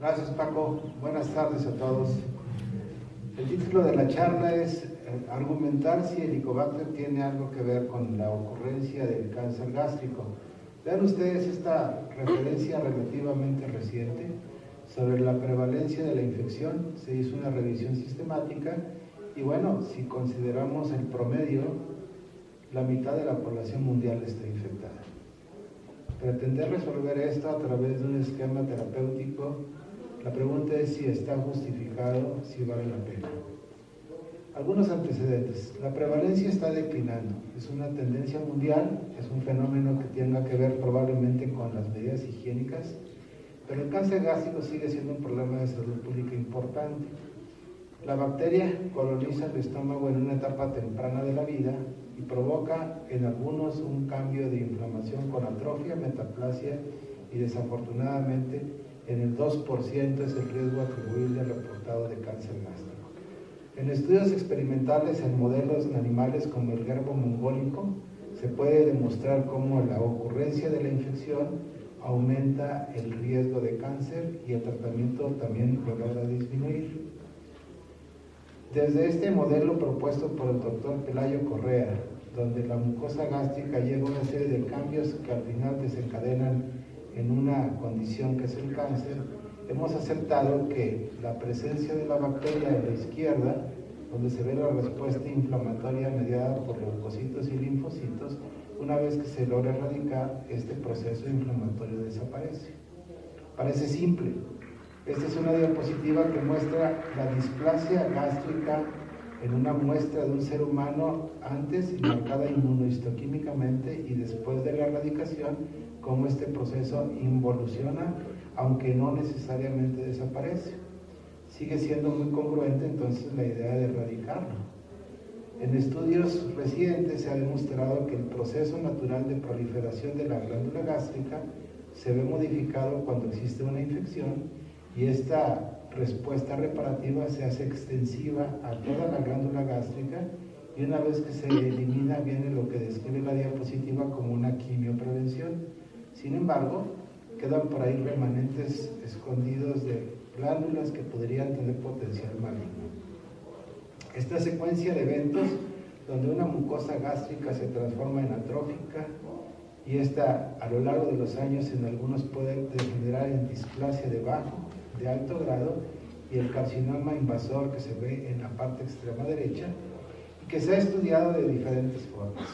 Gracias, Paco. Buenas tardes a todos. El título de la charla es argumentar si el Helicobacter tiene algo que ver con la ocurrencia del cáncer gástrico. Vean ustedes esta referencia relativamente reciente sobre la prevalencia de la infección. Se hizo una revisión sistemática y bueno, si consideramos el promedio, la mitad de la población mundial está infectada. Pretender resolver esto a través de un esquema terapéutico, la pregunta es si está justificado, si vale la pena. Algunos antecedentes. La prevalencia está declinando. Es una tendencia mundial, es un fenómeno que tenga que ver probablemente con las medidas higiénicas, pero el cáncer gástrico sigue siendo un problema de salud pública importante. La bacteria coloniza el estómago en una etapa temprana de la vida y provoca en algunos un cambio de inflamación con atrofia, metaplasia y desafortunadamente en el 2% es el riesgo atribuible reportado de cáncer gástrico. En estudios experimentales en modelos animales como el gerbo mongólico se puede demostrar cómo la ocurrencia de la infección aumenta el riesgo de cáncer y el tratamiento también lo logra disminuir. Desde este modelo propuesto por el doctor Pelayo Correa, donde la mucosa gástrica lleva una serie de cambios que al final desencadenan en una condición que es el cáncer, hemos aceptado que la presencia de la bacteria a la izquierda, donde se ve la respuesta inflamatoria mediada por leucocitos y linfocitos, una vez que se logra erradicar, este proceso inflamatorio desaparece. Parece simple. Esta es una diapositiva que muestra la displasia gástrica en una muestra de un ser humano antes y marcada inmunohistoquímicamente y después de la erradicación, cómo este proceso involuciona, aunque no necesariamente desaparece. Sigue siendo muy congruente entonces la idea de erradicarlo. En estudios recientes se ha demostrado que el proceso natural de proliferación de la glándula gástrica se ve modificado cuando existe una infección y esta respuesta reparativa se hace extensiva a toda la glándula gástrica y una vez que se elimina viene lo que describe la diapositiva como una quimioprevención. Sin embargo, quedan por ahí remanentes escondidos de glándulas que podrían tener potencial maligno. Esta secuencia de eventos donde una mucosa gástrica se transforma en atrófica y esta a lo largo de los años en algunos puede degenerar en displasia de alto grado y el carcinoma invasor que se ve en la parte extrema derecha y que se ha estudiado de diferentes formas.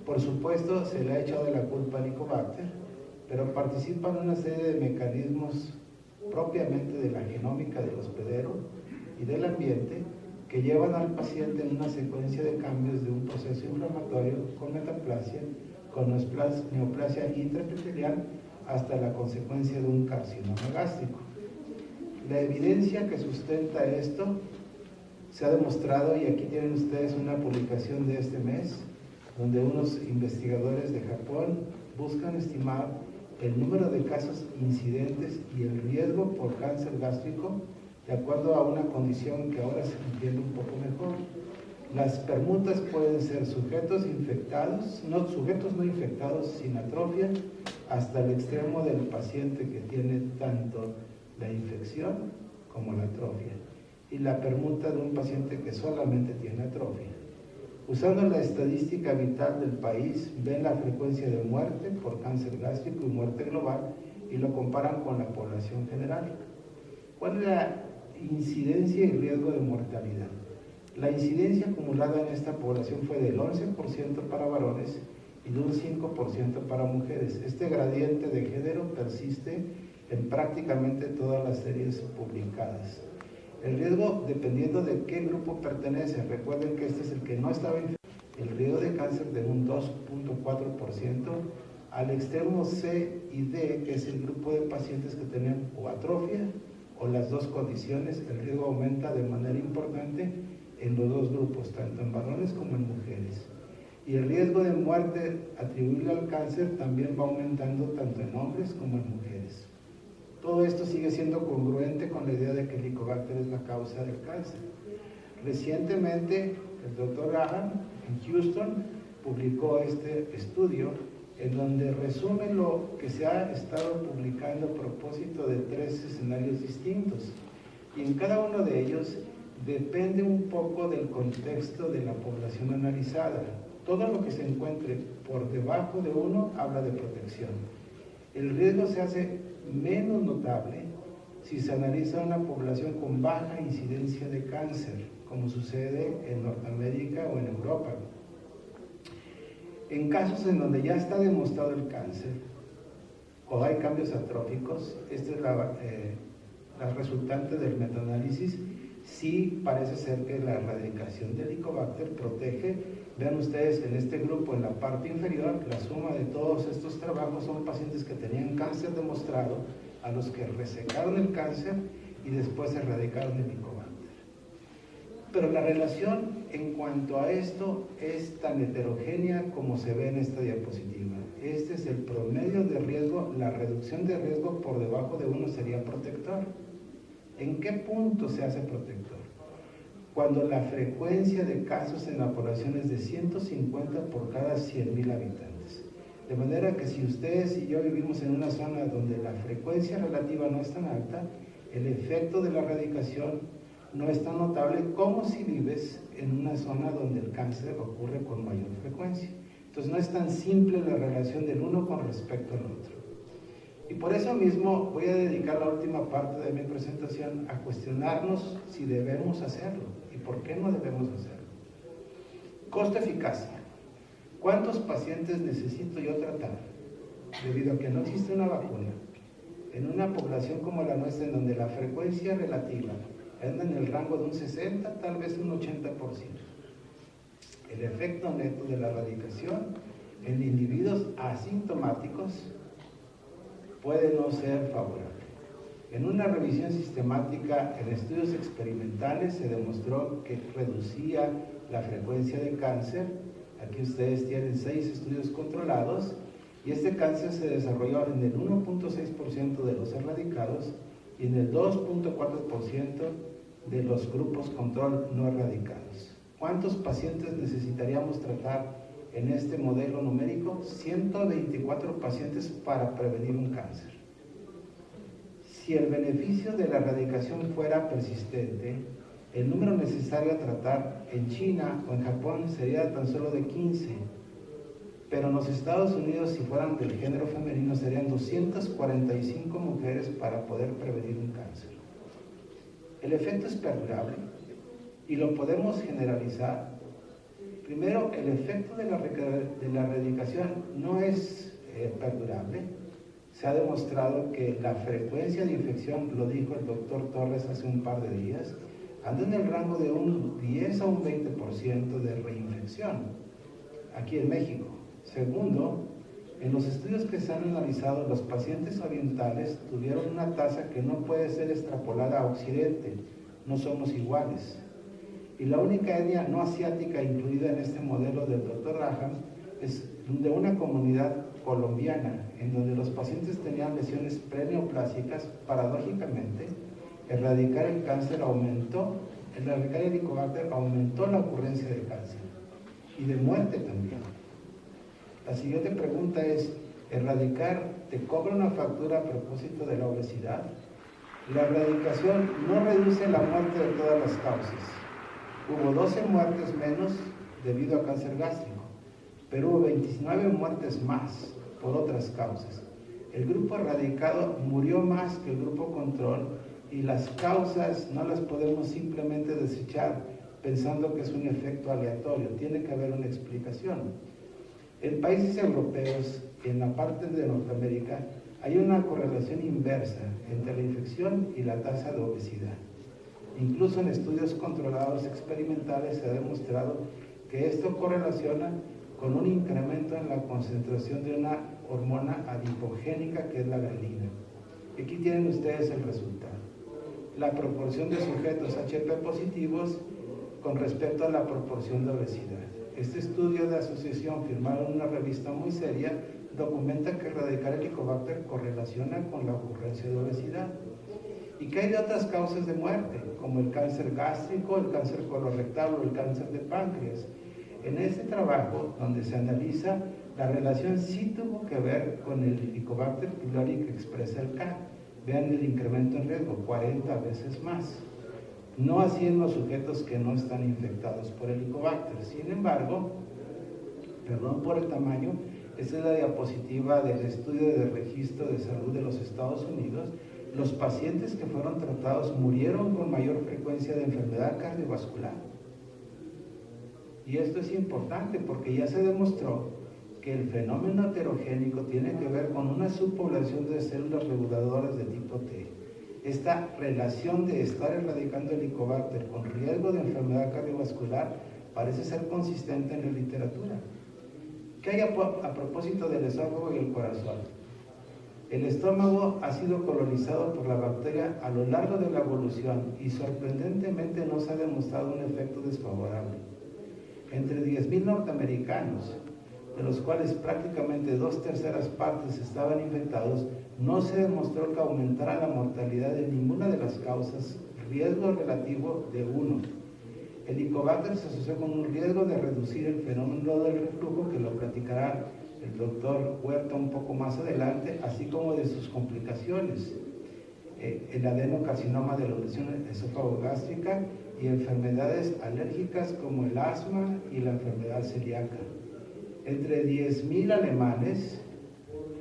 Por supuesto, se le ha echado la culpa al Helicobacter, pero participan una serie de mecanismos propiamente de la genómica del hospedero y del ambiente que llevan al paciente en una secuencia de cambios de un proceso inflamatorio con metaplasia, con neoplasia intraepitelial hasta la consecuencia de un carcinoma gástrico. La evidencia que sustenta esto se ha demostrado, y aquí tienen ustedes una publicación de este mes, donde unos investigadores de Japón buscan estimar el número de casos incidentes y el riesgo por cáncer gástrico de acuerdo a una condición que ahora se entiende un poco mejor. Las permutas pueden ser sujetos no infectados sin atrofia, hasta el extremo del paciente que tiene tanto la infección como la atrofia, y la permuta de un paciente que solamente tiene atrofia. Usando la estadística vital del país, ven la frecuencia de muerte por cáncer gástrico y muerte global y lo comparan con la población general. ¿Cuál es la incidencia y riesgo de mortalidad? La incidencia acumulada en esta población fue del 11% para varones y de un 5% para mujeres. Este gradiente de género persiste en prácticamente todas las series publicadas. El riesgo, dependiendo de qué grupo pertenece, recuerden que este es el que no estaba infectado, el riesgo de cáncer de un 2.4%, al extremo C y D, que es el grupo de pacientes que tenían o atrofia o las dos condiciones, el riesgo aumenta de manera importante en los dos grupos, tanto en varones como en mujeres. Y el riesgo de muerte atribuible al cáncer también va aumentando tanto en hombres como en mujeres. Todo esto sigue siendo congruente con la idea de que el Helicobacter es la causa del cáncer. Recientemente, el doctor Graham en Houston publicó este estudio en donde resume lo que se ha estado publicando a propósito de 3 escenarios distintos. Y en cada uno de ellos depende un poco del contexto de la población analizada. Todo lo que se encuentre por debajo de 1 habla de protección. El riesgo se hace menos notable si se analiza una población con baja incidencia de cáncer, como sucede en Norteamérica o en Europa. En casos en donde ya está demostrado el cáncer o hay cambios atróficos, esta es la resultante del metaanálisis, sí parece ser que la erradicación del Helicobacter protege. Vean ustedes en este grupo, en la parte inferior, la suma de todos estos trabajos son pacientes que tenían cáncer demostrado, a los que resecaron el cáncer y después erradicaron el Helicobacter. Pero la relación en cuanto a esto es tan heterogénea como se ve en esta diapositiva. Este es el promedio de riesgo, la reducción de riesgo por debajo de 1 sería protector. ¿En qué punto se hace protector? Cuando la frecuencia de casos en la población es de 150 por cada 100,000 habitantes. De manera que si ustedes y yo vivimos en una zona donde la frecuencia relativa no es tan alta, el efecto de la erradicación no es tan notable como si vives en una zona donde el cáncer ocurre con mayor frecuencia. Entonces no es tan simple la relación del uno con respecto al otro. Y por eso mismo voy a dedicar la última parte de mi presentación a cuestionarnos si debemos hacerlo y por qué no debemos hacerlo. Costo-eficacia. ¿Cuántos pacientes necesito yo tratar? Debido a que no existe una vacuna, en una población como la nuestra, en donde la frecuencia relativa anda en el rango de un 60, tal vez un 80%. El efecto neto de la erradicación en individuos asintomáticos puede no ser favorable. En una revisión sistemática en estudios experimentales se demostró que reducía la frecuencia de cáncer. Aquí ustedes tienen 6 estudios controlados y este cáncer se desarrolló en el 1.6% de los erradicados y en el 2.4% de los grupos control no erradicados. ¿Cuántos pacientes necesitaríamos tratar en este modelo numérico? 124 pacientes para prevenir un cáncer. Si el beneficio de la erradicación fuera persistente, el número necesario a tratar en China o en Japón sería tan solo de 15, pero en los Estados Unidos, si fueran del género femenino, serían 245 mujeres para poder prevenir un cáncer. El efecto es perdurable y lo podemos generalizar. Primero, el efecto de la erradicación no es perdurable. Se ha demostrado que la frecuencia de infección, lo dijo el doctor Torres hace un par de días, anda en el rango de un 10 a un 20% de reinfección aquí en México. Segundo, en los estudios que se han analizado, los pacientes orientales tuvieron una tasa que no puede ser extrapolada a Occidente. No somos iguales. Y la única etnia no asiática incluida en este modelo del Dr. Raham es de una comunidad colombiana, en donde los pacientes tenían lesiones preneoplásicas. Paradójicamente, erradicar el cáncer aumentó, erradicar el Helicobacter aumentó la ocurrencia de cáncer y de muerte también. La siguiente pregunta es, ¿erradicar te cobra una factura a propósito de la obesidad? La erradicación no reduce la muerte de todas las causas. Hubo 12 muertes menos debido a cáncer gástrico, pero hubo 29 muertes más por otras causas. El grupo erradicado murió más que el grupo control y las causas no las podemos simplemente desechar pensando que es un efecto aleatorio. Tiene que haber una explicación. En países europeos, en la parte de Norteamérica, hay una correlación inversa entre la infección y la tasa de obesidad. Incluso en estudios controlados experimentales se ha demostrado que esto correlaciona con un incremento en la concentración de una hormona adipogénica que es la grelina. Aquí tienen ustedes el resultado. La proporción de sujetos HP positivos con respecto a la proporción de obesidad. Este estudio de asociación firmado en una revista muy seria documenta que erradicar el Helicobacter correlaciona con la ocurrencia de obesidad. ¿Y qué hay de otras causas de muerte, como el cáncer gástrico, el cáncer colorectal o el cáncer de páncreas? En este trabajo, donde se analiza La relación sí tuvo que ver con el Helicobacter pylori que expresa el K. Vean el incremento en riesgo, 40 veces más. No así en los sujetos que no están infectados por Helicobacter. Sin embargo, perdón por el tamaño, esta es la diapositiva del estudio de registro de salud de los Estados Unidos. Los pacientes que fueron tratados murieron con mayor frecuencia de enfermedad cardiovascular. Y esto es importante porque ya se demostró que el fenómeno heterogénico tiene que ver con una subpoblación de células reguladoras de tipo T. Esta relación de estar erradicando el Helicobacter con riesgo de enfermedad cardiovascular parece ser consistente en la literatura. ¿Qué hay a propósito del esófago y el corazón? El estómago ha sido colonizado por la bacteria a lo largo de la evolución y sorprendentemente no se ha demostrado un efecto desfavorable. Entre 10.000 norteamericanos, de los cuales prácticamente 2/3 partes estaban infectados, no se demostró que aumentara la mortalidad de ninguna de las causas, riesgo relativo de 1. El Helicobacter se asoció con un riesgo de reducir el fenómeno del reflujo, que lo platicará el doctor Huerta un poco más adelante, así como de sus complicaciones, el adenocarcinoma de la lesión esófago-gástrica y enfermedades alérgicas como el asma y la enfermedad celíaca. Entre 10.000 alemanes,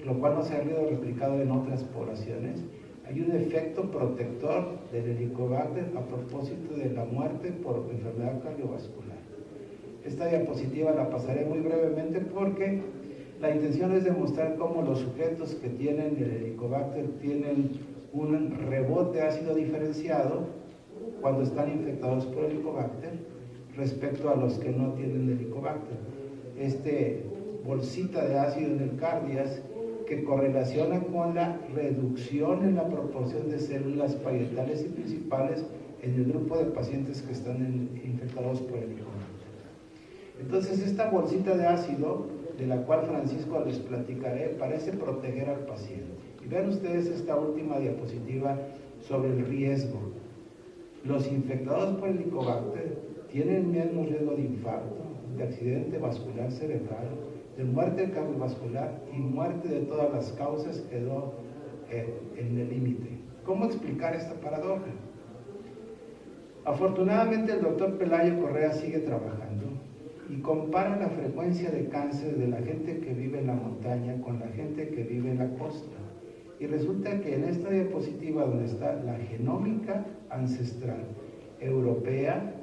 lo cual no se ha habido replicado en otras poblaciones, hay un efecto protector del Helicobacter a propósito de la muerte por enfermedad cardiovascular. Esta diapositiva la pasaré muy brevemente porque la intención es demostrar cómo los sujetos que tienen el Helicobacter tienen un rebote ácido diferenciado cuando están infectados por el Helicobacter respecto a los que no tienen el Helicobacter. Bolsita de ácido en el cardias que correlaciona con la reducción en la proporción de células parietales y principales en el grupo de pacientes que están infectados por el Helicobacter. Entonces, esta bolsita de ácido, de la cual Francisco les platicaré, parece proteger al paciente. Y vean ustedes esta última diapositiva sobre el riesgo. Los infectados por el Helicobacter tienen menos riesgo de infarto, de accidente vascular cerebral, de muerte cardiovascular y muerte de todas las causas quedó en el límite. ¿Cómo explicar esta paradoja? Afortunadamente el doctor Pelayo Correa sigue trabajando y compara la frecuencia de cáncer de la gente que vive en la montaña con la gente que vive en la costa. Y resulta que en esta diapositiva donde está la genómica ancestral europea,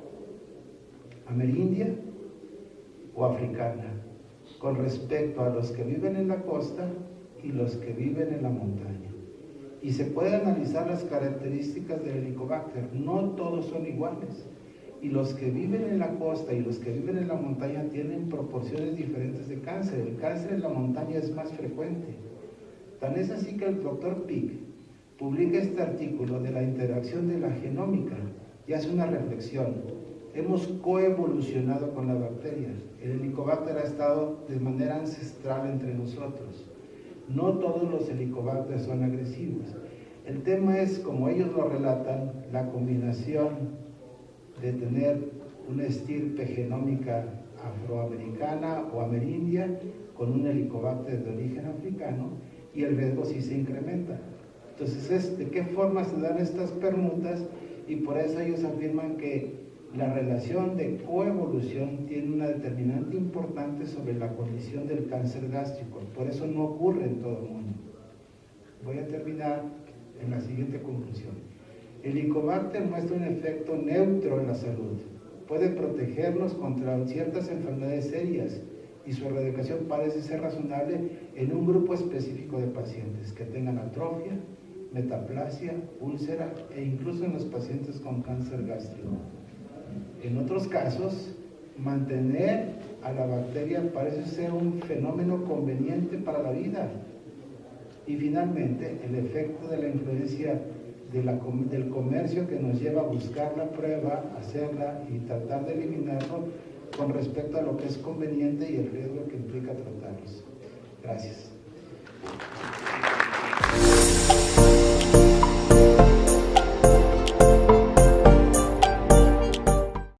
amerindia o africana, con respecto a los que viven en la costa y los que viven en la montaña. Y se puede analizar las características del Helicobacter, no todos son iguales. Y los que viven en la costa y los que viven en la montaña tienen proporciones diferentes de cáncer. El cáncer en la montaña es más frecuente. Tan es así que el doctor Pick publica este artículo de la interacción de la genómica y hace una reflexión. Hemos coevolucionado con la bacteria. El Helicobacter ha estado de manera ancestral entre nosotros. No todos los Helicobacter son agresivos. El tema es, como ellos lo relatan, la combinación de tener una estirpe genómica afroamericana o amerindia con un Helicobacter de origen africano, y el riesgo sí se incrementa. Entonces, ¿de qué forma se dan estas permutas? Y por eso ellos afirman que la relación de coevolución tiene una determinante importante sobre la condición del cáncer gástrico. Por eso no ocurre en todo el mundo. Voy a terminar en la siguiente conclusión. El Helicobacter muestra un efecto neutro en la salud. Puede protegernos contra ciertas enfermedades serias y su erradicación parece ser razonable en un grupo específico de pacientes que tengan atrofia, metaplasia, úlcera e incluso en los pacientes con cáncer gástrico. En otros casos, mantener a la bacteria parece ser un fenómeno conveniente para la vida. Y finalmente, el efecto de la influencia del comercio que nos lleva a buscar la prueba, hacerla y tratar de eliminarlo con respecto a lo que es conveniente y el riesgo que implica tratarlos. Gracias.